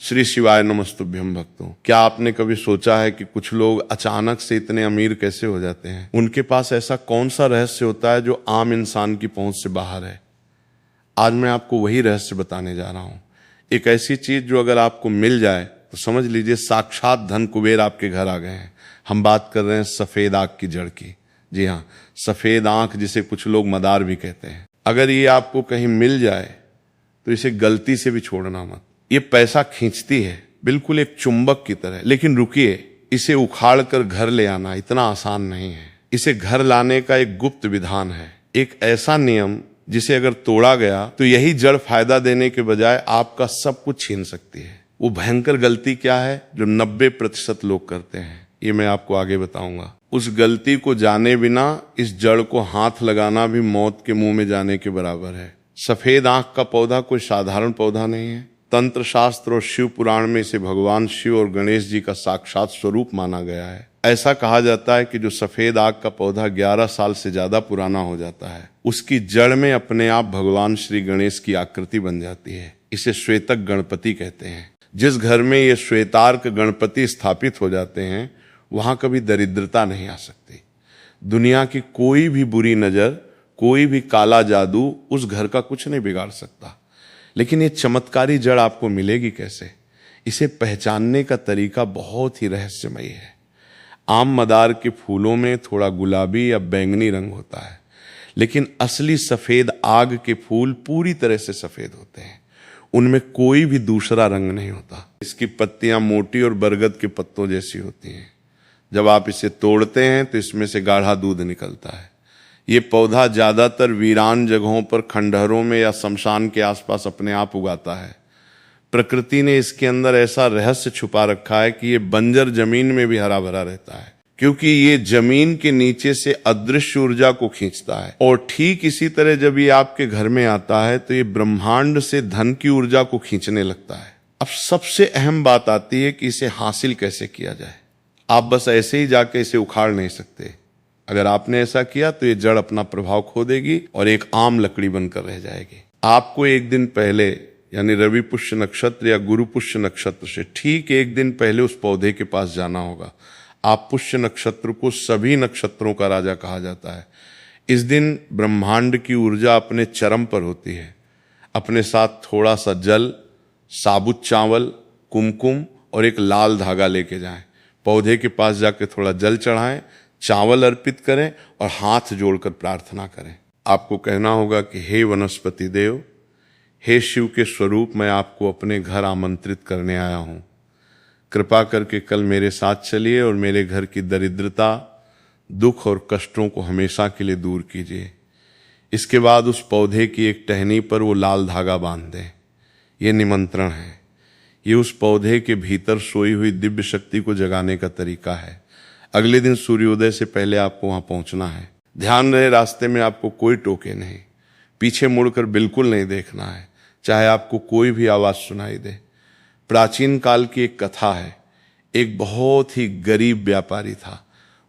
श्री शिवाय नमस्तुभ्यम भक्तों। क्या आपने कभी सोचा है कि कुछ लोग अचानक से इतने अमीर कैसे हो जाते हैं? उनके पास ऐसा कौन सा रहस्य होता है जो आम इंसान की पहुंच से बाहर है? आज मैं आपको वही रहस्य बताने जा रहा हूं। एक ऐसी चीज जो अगर आपको मिल जाए तो समझ लीजिए साक्षात धन कुबेर आपके घर आ गए हैं। हम बात कर रहे हैं सफेद आंख की जड़ की। जी हाँ, सफेद आंख, जिसे कुछ लोग मदार भी कहते हैं। अगर ये आपको कहीं मिल जाए तो इसे गलती से भी छोड़ना मत। ये पैसा खींचती है, बिल्कुल एक चुंबक की तरह। लेकिन रुकिए, इसे उखाड़ कर घर ले आना इतना आसान नहीं है। इसे घर लाने का एक गुप्त विधान है, एक ऐसा नियम जिसे अगर तोड़ा गया तो यही जड़ फायदा देने के बजाय आपका सब कुछ छीन सकती है। वो भयंकर गलती क्या है जो 90% लोग करते हैं, ये मैं आपको आगे बताऊंगा। उस गलती को जाने बिना इस जड़ को हाथ लगाना भी मौत के मुंह में जाने के बराबर है। सफेद आंख का पौधा कोई साधारण पौधा नहीं है। तंत्र शास्त्र और शिव पुराण में इसे भगवान शिव और गणेश जी का साक्षात स्वरूप माना गया है। ऐसा कहा जाता है कि जो सफेद आंख का पौधा 11 साल से ज्यादा पुराना हो जाता है, उसकी जड़ में अपने आप भगवान श्री गणेश की आकृति बन जाती है। इसे श्वेतक गणपति कहते हैं। जिस घर में ये श्वेतार्क गणपति स्थापित हो जाते हैं वहां कभी दरिद्रता नहीं आ सकती। दुनिया की कोई भी बुरी नजर, कोई भी काला जादू उस घर का कुछ नहीं बिगाड़ सकता। लेकिन ये चमत्कारी जड़ आपको मिलेगी कैसे? इसे पहचानने का तरीका बहुत ही रहस्यमयी है। आम मदार के फूलों में थोड़ा गुलाबी या बैंगनी रंग होता है, लेकिन असली सफेद आग के फूल पूरी तरह से सफेद होते हैं। उनमें कोई भी दूसरा रंग नहीं होता। इसकी पत्तियां मोटी और बरगद के पत्तों जैसी होती हैं। जब आप इसे तोड़ते हैं तो इसमें से गाढ़ा दूध निकलता है। ये पौधा ज्यादातर वीरान जगहों पर, खंडहरों में या शमशान के आसपास अपने आप उगाता है। प्रकृति ने इसके अंदर ऐसा रहस्य छुपा रखा है कि ये बंजर जमीन में भी हरा भरा रहता है, क्योंकि ये जमीन के नीचे से अदृश्य ऊर्जा को खींचता है। और ठीक इसी तरह जब ये आपके घर में आता है तो ये ब्रह्मांड से धन की ऊर्जा को खींचने लगता है। अब सबसे अहम बात आती है कि इसे हासिल कैसे किया जाए। आप बस ऐसे ही जाके इसे उखाड़ नहीं सकते। अगर आपने ऐसा किया तो ये जड़ अपना प्रभाव खो देगी और एक आम लकड़ी बनकर रह जाएगी। आपको एक दिन पहले, यानी रवि पुष्य नक्षत्र या गुरु पुष्य नक्षत्र से ठीक एक दिन पहले उस पौधे के पास जाना होगा। आप पुष्य नक्षत्र को सभी नक्षत्रों का राजा कहा जाता है। इस दिन ब्रह्मांड की ऊर्जा अपने चरम पर होती है। अपने साथ थोड़ा सा जल, साबुत चावल, कुमकुम और एक लाल धागा लेके जाएं। पौधे के पास जाकर थोड़ा जल चढ़ाएं, चावल अर्पित करें और हाथ जोड़कर प्रार्थना करें। आपको कहना होगा कि हे वनस्पति देव, हे शिव के स्वरूप, मैं आपको अपने घर आमंत्रित करने आया हूं। कृपा करके कल मेरे साथ चलिए और मेरे घर की दरिद्रता, दुख और कष्टों को हमेशा के लिए दूर कीजिए। इसके बाद उस पौधे की एक टहनी पर वो लाल धागा बांध दें। ये निमंत्रण है। ये उस पौधे के भीतर सोई हुई दिव्य शक्ति को जगाने का तरीका है। अगले दिन सूर्योदय से पहले आपको वहां पहुंचना है। ध्यान रहे, रास्ते में आपको कोई टोके नहीं। पीछे मुड़कर बिल्कुल नहीं देखना है, चाहे आपको कोई भी आवाज सुनाई दे। प्राचीन काल की एक कथा है। एक बहुत ही गरीब व्यापारी था।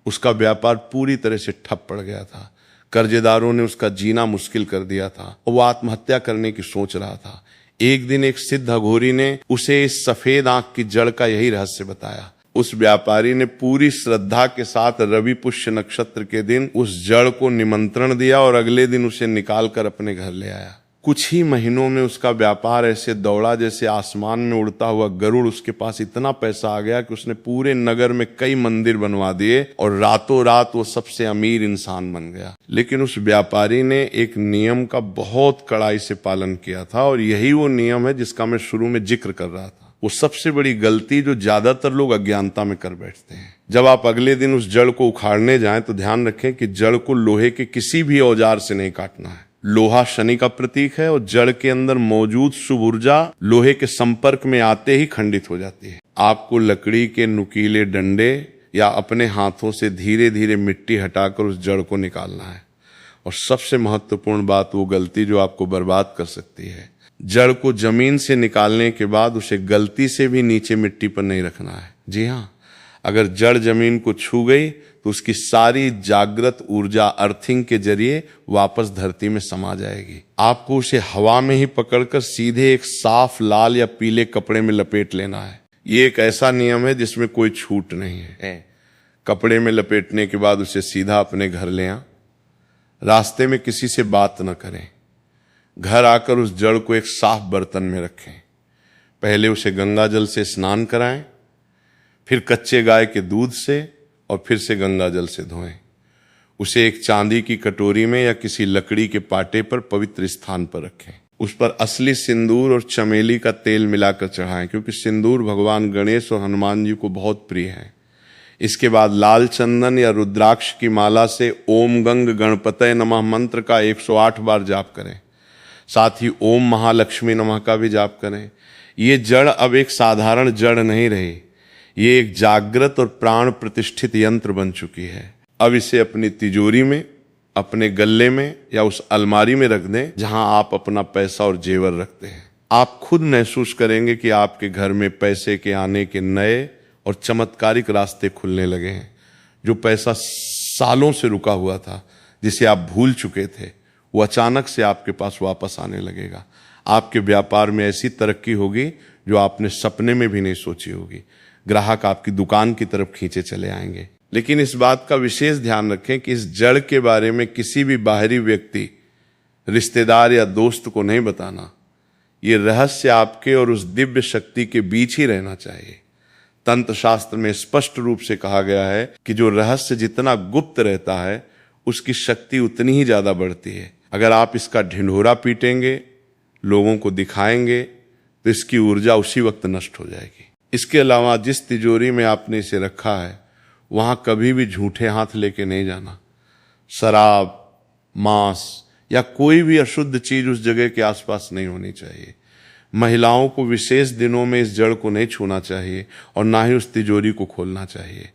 उसका व्यापार पूरी तरह से ठप पड़ गया था। कर्जदारों ने उसका जीना मुश्किल कर दिया था और वो आत्महत्या करने की सोच रहा था। एक दिन एक सिद्ध अघोरी ने उसे इस सफेद आंख की जड़ का यही रहस्य बताया। उस व्यापारी ने पूरी श्रद्धा के साथ रवि पुष्य नक्षत्र के दिन उस जड़ को निमंत्रण दिया और अगले दिन उसे निकालकर अपने घर ले आया। कुछ ही महीनों में उसका व्यापार ऐसे दौड़ा जैसे आसमान में उड़ता हुआ गरुड़। उसके पास इतना पैसा आ गया कि उसने पूरे नगर में कई मंदिर बनवा दिए और रातों रात वो सबसे अमीर इंसान बन गया। लेकिन उस व्यापारी ने एक नियम का बहुत कड़ाई से पालन किया था, और यही वो नियम है जिसका मैं शुरू में जिक्र कर रहा था। वो सबसे बड़ी गलती जो ज्यादातर लोग अज्ञानता में कर बैठते हैं। जब आप अगले दिन उस जड़ को उखाड़ने जाएं तो ध्यान रखें कि जड़ को लोहे के किसी भी औजार से नहीं काटना है। लोहा शनि का प्रतीक है और जड़ के अंदर मौजूद शुभ ऊर्जा लोहे के संपर्क में आते ही खंडित हो जाती है। आपको लकड़ी के नुकीले डंडे या अपने हाथों से धीरे धीरे मिट्टी हटाकर उस जड़ को निकालना है। और सबसे महत्वपूर्ण बात, वो गलती जो आपको बर्बाद कर सकती है, जड़ को जमीन से निकालने के बाद उसे गलती से भी नीचे मिट्टी पर नहीं रखना है। जी हाँ, अगर जड़ जमीन को छू गई तो उसकी सारी जागृत ऊर्जा अर्थिंग के जरिए वापस धरती में समा जाएगी। आपको उसे हवा में ही पकड़कर सीधे एक साफ लाल या पीले कपड़े में लपेट लेना है। ये एक ऐसा नियम है जिसमें कोई छूट नहीं है। कपड़े में लपेटने के बाद उसे सीधा अपने घर ले आ। रास्ते में किसी से बात न करें। घर आकर उस जड़ को एक साफ बर्तन में रखें। पहले उसे गंगा जल से स्नान कराएं, फिर कच्चे गाय के दूध से और फिर से गंगा जल से धोएं। उसे एक चांदी की कटोरी में या किसी लकड़ी के पाटे पर पवित्र स्थान पर रखें। उस पर असली सिंदूर और चमेली का तेल मिलाकर चढ़ाएं, क्योंकि सिंदूर भगवान गणेश और हनुमान जी को बहुत प्रिय है। इसके बाद लाल चंदन या रुद्राक्ष की माला से ओम गंग गणपतये नमः मंत्र का 108 बार जाप करें। साथ ही ओम महालक्ष्मी नमः का भी जाप करें। ये जड़ अब एक साधारण जड़ नहीं रही, ये एक जागृत और प्राण प्रतिष्ठित यंत्र बन चुकी है। अब इसे अपनी तिजोरी में, अपने गल्ले में या उस अलमारी में रख दें जहां आप अपना पैसा और जेवर रखते हैं। आप खुद महसूस करेंगे कि आपके घर में पैसे के आने के नए और चमत्कारिक रास्ते खुलने लगे हैं। जो पैसा सालों से रुका हुआ था, जिसे आप भूल चुके थे, वो अचानक से आपके पास वापस आने लगेगा। आपके व्यापार में ऐसी तरक्की होगी जो आपने सपने में भी नहीं सोची होगी। ग्राहक आपकी दुकान की तरफ खींचे चले आएंगे। लेकिन इस बात का विशेष ध्यान रखें कि इस जड़ के बारे में किसी भी बाहरी व्यक्ति, रिश्तेदार या दोस्त को नहीं बताना। ये रहस्य आपके और उस दिव्य शक्ति के बीच ही रहना चाहिए। तंत्र शास्त्र में स्पष्ट रूप से कहा गया है कि जो रहस्य जितना गुप्त रहता है, उसकी शक्ति उतनी ही ज्यादा बढ़ती है। अगर आप इसका ढिंढोरा पीटेंगे, लोगों को दिखाएंगे, तो इसकी ऊर्जा उसी वक्त नष्ट हो जाएगी। इसके अलावा जिस तिजोरी में आपने इसे रखा है, वहां कभी भी झूठे हाथ लेके नहीं जाना। शराब, मांस या कोई भी अशुद्ध चीज उस जगह के आसपास नहीं होनी चाहिए। महिलाओं को विशेष दिनों में इस जड़ को नहीं छूना चाहिए और ना ही उस तिजोरी को खोलना चाहिए।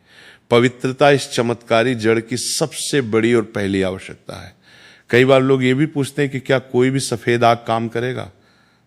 पवित्रता इस चमत्कारी जड़ की सबसे बड़ी और पहली आवश्यकता है। कई बार लोग ये भी पूछते हैं कि क्या कोई भी सफेद आग काम करेगा?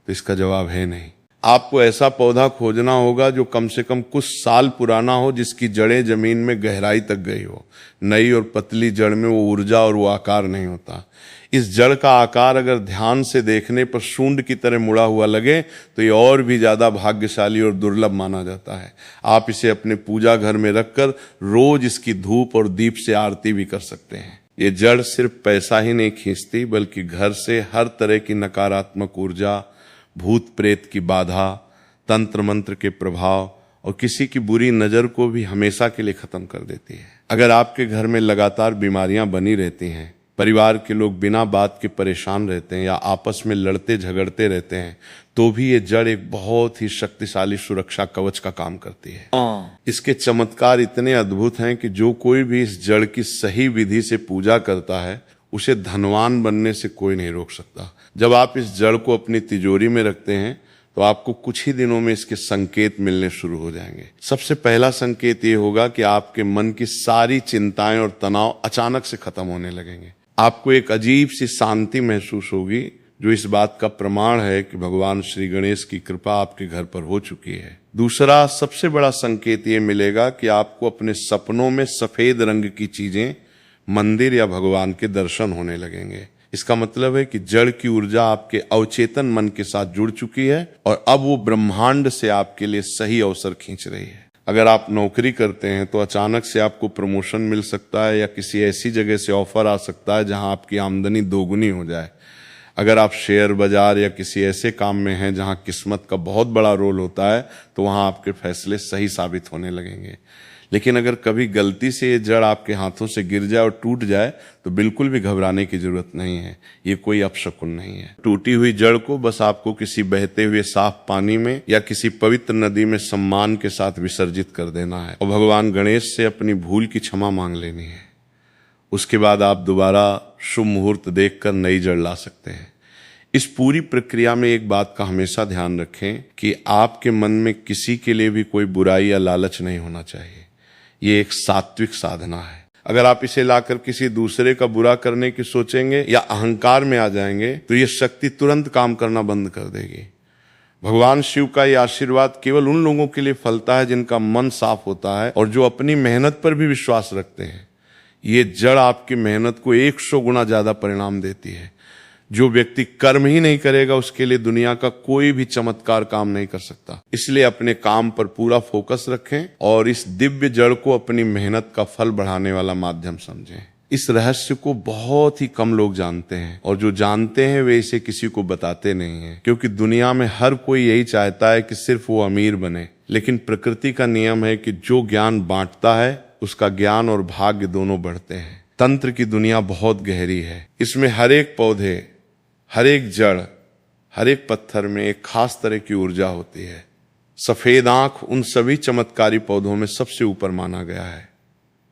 तो इसका जवाब है नहीं। आपको ऐसा पौधा खोजना होगा जो कम से कम कुछ साल पुराना हो, जिसकी जड़ें जमीन में गहराई तक गई हो। नई और पतली जड़ में वो ऊर्जा और वो आकार नहीं होता। इस जड़ का आकार अगर ध्यान से देखने पर सूंड की तरह मुड़ा हुआ लगे तो ये और भी ज्यादा भाग्यशाली और दुर्लभ माना जाता है। आप इसे अपने पूजा घर में रखकर रोज इसकी धूप और दीप से आरती भी कर सकते हैं। ये जड़ सिर्फ पैसा ही नहीं खींचती, बल्कि घर से हर तरह की नकारात्मक ऊर्जा, भूत प्रेत की बाधा, तंत्र मंत्र के प्रभाव और किसी की बुरी नजर को भी हमेशा के लिए खत्म कर देती है। अगर आपके घर में लगातार बीमारियां बनी रहती हैं, परिवार के लोग बिना बात के परेशान रहते हैं या आपस में लड़ते झगड़ते रहते हैं, तो भी ये जड़ एक बहुत ही शक्तिशाली सुरक्षा कवच का काम करती है। इसके चमत्कार इतने अद्भुत हैं कि जो कोई भी इस जड़ की सही विधि से पूजा करता है, उसे धनवान बनने से कोई नहीं रोक सकता। जब आप इस जड़ को अपनी तिजोरी में रखते हैं तो आपको कुछ ही दिनों में इसके संकेत मिलने शुरू हो जाएंगे। सबसे पहला संकेत ये होगा कि आपके मन की सारी चिंताएं और तनाव अचानक से खत्म होने लगेंगे। आपको एक अजीब सी शांति महसूस होगी, जो इस बात का प्रमाण है कि भगवान श्री गणेश की कृपा आपके घर पर हो चुकी है। दूसरा सबसे बड़ा संकेत ये मिलेगा कि आपको अपने सपनों में सफेद रंग की चीजें, मंदिर या भगवान के दर्शन होने लगेंगे। इसका मतलब है कि जड़ की ऊर्जा आपके अवचेतन मन के साथ जुड़ चुकी है और अब वो ब्रह्मांड से आपके लिए सही अवसर खींच रही है। अगर आप नौकरी करते हैं तो अचानक से आपको प्रमोशन मिल सकता है या किसी ऐसी जगह से ऑफर आ सकता है जहां आपकी आमदनी दोगुनी हो जाए। अगर आप शेयर बाजार या किसी ऐसे काम में हैं जहां किस्मत का बहुत बड़ा रोल होता है, तो वहां आपके फैसले सही साबित होने लगेंगे। लेकिन अगर कभी गलती से ये जड़ आपके हाथों से गिर जाए और टूट जाए तो बिल्कुल भी घबराने की जरूरत नहीं है। ये कोई अपशकुन नहीं है। टूटी हुई जड़ को बस आपको किसी बहते हुए साफ पानी में या किसी पवित्र नदी में सम्मान के साथ विसर्जित कर देना है और भगवान गणेश से अपनी भूल की क्षमा मांग लेनी है। उसके बाद आप दोबारा शुभ मुहूर्त देखकर नई जड़ ला सकते हैं। इस पूरी प्रक्रिया में एक बात का हमेशा ध्यान रखें कि आपके मन में किसी के लिए भी कोई बुराई या लालच नहीं होना चाहिए। ये एक सात्विक साधना है। अगर आप इसे लाकर किसी दूसरे का बुरा करने की सोचेंगे या अहंकार में आ जाएंगे तो ये शक्ति तुरंत काम करना बंद कर देगी। भगवान शिव का ये आशीर्वाद केवल उन लोगों के लिए फलता है जिनका मन साफ होता है और जो अपनी मेहनत पर भी विश्वास रखते हैं। ये जड़ आपकी मेहनत को 100 गुना ज्यादा परिणाम देती है। जो व्यक्ति कर्म ही नहीं करेगा उसके लिए दुनिया का कोई भी चमत्कार काम नहीं कर सकता। इसलिए अपने काम पर पूरा फोकस रखें और इस दिव्य जड़ को अपनी मेहनत का फल बढ़ाने वाला माध्यम समझें। इस रहस्य को बहुत ही कम लोग जानते हैं और जो जानते हैं वे इसे किसी को बताते नहीं हैं, क्योंकि दुनिया में हर कोई यही चाहता है कि सिर्फ वो अमीर बने। लेकिन प्रकृति का नियम है कि जो ज्ञान बांटता है उसका ज्ञान और भाग्य दोनों बढ़ते हैं। तंत्र की दुनिया बहुत गहरी है। इसमें हर एक पौधे, हर एक जड़, हर एक पत्थर में एक खास तरह की ऊर्जा होती है। सफेद आंख उन सभी चमत्कारी पौधों में सबसे ऊपर माना गया है।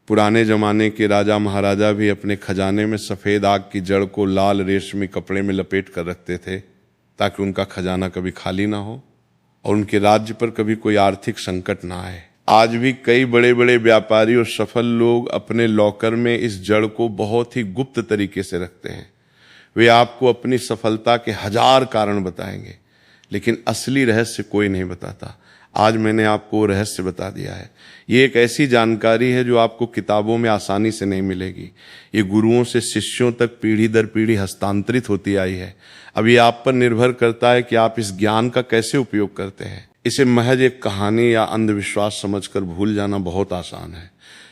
पुराने जमाने के राजा महाराजा भी अपने खजाने में सफेद आग की जड़ को लाल रेशमी कपड़े में लपेट कर रखते थे ताकि उनका खजाना कभी खाली ना हो और उनके राज्य पर कभी कोई आर्थिक संकट ना आए। आज भी कई बड़े बड़े व्यापारी और सफल लोग अपने लॉकर में इस जड़ को बहुत ही गुप्त तरीके से रखते हैं। वे आपको अपनी सफलता के 1000 कारण बताएंगे, लेकिन असली रहस्य कोई नहीं बताता। आज मैंने आपको रहस्य बता दिया है। ये एक ऐसी जानकारी है जो आपको किताबों में आसानी से नहीं मिलेगी। ये गुरुओं से शिष्यों तक पीढ़ी दर पीढ़ी हस्तांतरित होती आई है। अब ये आप पर निर्भर करता है कि आप इस ज्ञान का कैसे उपयोग करते हैं। इसे महज एक कहानी या अंधविश्वास समझकर भूल जाना बहुत आसान है,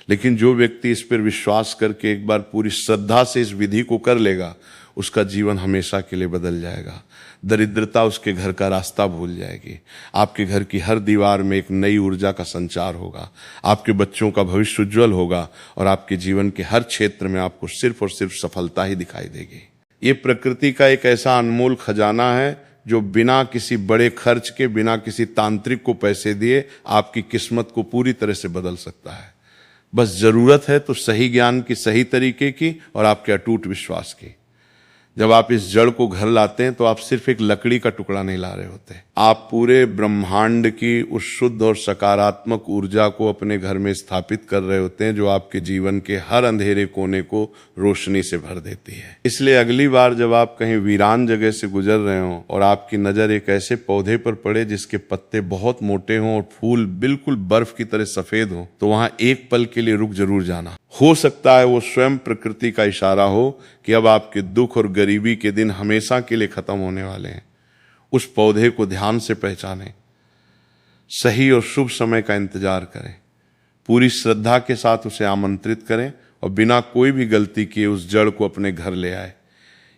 लेकिन जो व्यक्ति इस पर विश्वास करके एक बार पूरी श्रद्धा से इस विधि को कर लेगा उसका जीवन हमेशा के लिए बदल जाएगा। दरिद्रता उसके घर का रास्ता भूल जाएगी। आपके घर की हर दीवार में एक नई ऊर्जा का संचार होगा। आपके बच्चों का भविष्य उज्जवल होगा और आपके जीवन के हर क्षेत्र में आपको सिर्फ और सिर्फ सफलता ही दिखाई देगी। ये प्रकृति का एक ऐसा अनमोल खजाना है जो बिना किसी बड़े खर्च के, बिना किसी तांत्रिक को पैसे दिए आपकी किस्मत को पूरी तरह से बदल सकता है। बस जरूरत है तो सही ज्ञान की, सही तरीके की और आपके अटूट विश्वास की। जब आप इस जड़ को घर लाते हैं तो आप सिर्फ एक लकड़ी का टुकड़ा नहीं ला रहे होते, आप पूरे ब्रह्मांड की उस शुद्ध और सकारात्मक ऊर्जा को अपने घर में स्थापित कर रहे होते हैं जो आपके जीवन के हर अंधेरे कोने को रोशनी से भर देती है। इसलिए अगली बार जब आप कहीं वीरान जगह से गुजर रहे हो और आपकी नजर एक ऐसे पौधे पर पड़े जिसके पत्ते बहुत मोटे हों और फूल बिल्कुल बर्फ की तरह सफेद हो, तो वहां एक पल के लिए रुक जरूर जाना। हो सकता है वो स्वयं प्रकृति का इशारा हो कि अब आपके दुख और गरीबी के दिन हमेशा के लिए खत्म होने वाले हैं। उस पौधे को ध्यान से पहचानें, सही और शुभ समय का इंतजार करें, पूरी श्रद्धा के साथ उसे आमंत्रित करें और बिना कोई भी गलती किए उस जड़ को अपने घर ले आए।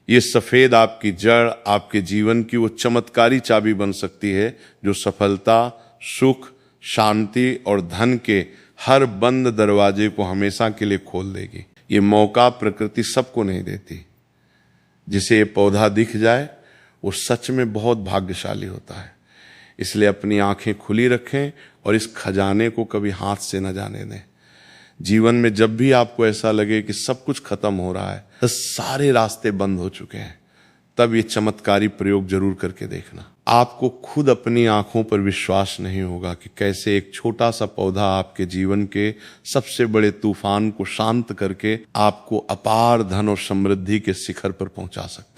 ये सफेद आपकी जड़ आपके जीवन की वो चमत्कारी चाबी बन सकती है जो सफलता, सुख, शांति और धन के हर बंद दरवाजे को हमेशा के लिए खोल देगी। ये मौका प्रकृति सबको नहीं देती। जिसे ये पौधा दिख जाए वो सच में बहुत भाग्यशाली होता है। इसलिए अपनी आंखें खुली रखें और इस खजाने को कभी हाथ से न जाने दें। जीवन में जब भी आपको ऐसा लगे कि सब कुछ खत्म हो रहा है, तो सारे रास्ते बंद हो चुके हैं, तब ये चमत्कारी प्रयोग जरूर करके देखना। आपको खुद अपनी आंखों पर विश्वास नहीं होगा कि कैसे एक छोटा सा पौधा आपके जीवन के सबसे बड़े तूफान को शांत करके आपको अपार धन और समृद्धि के शिखर पर पहुंचा सकता है।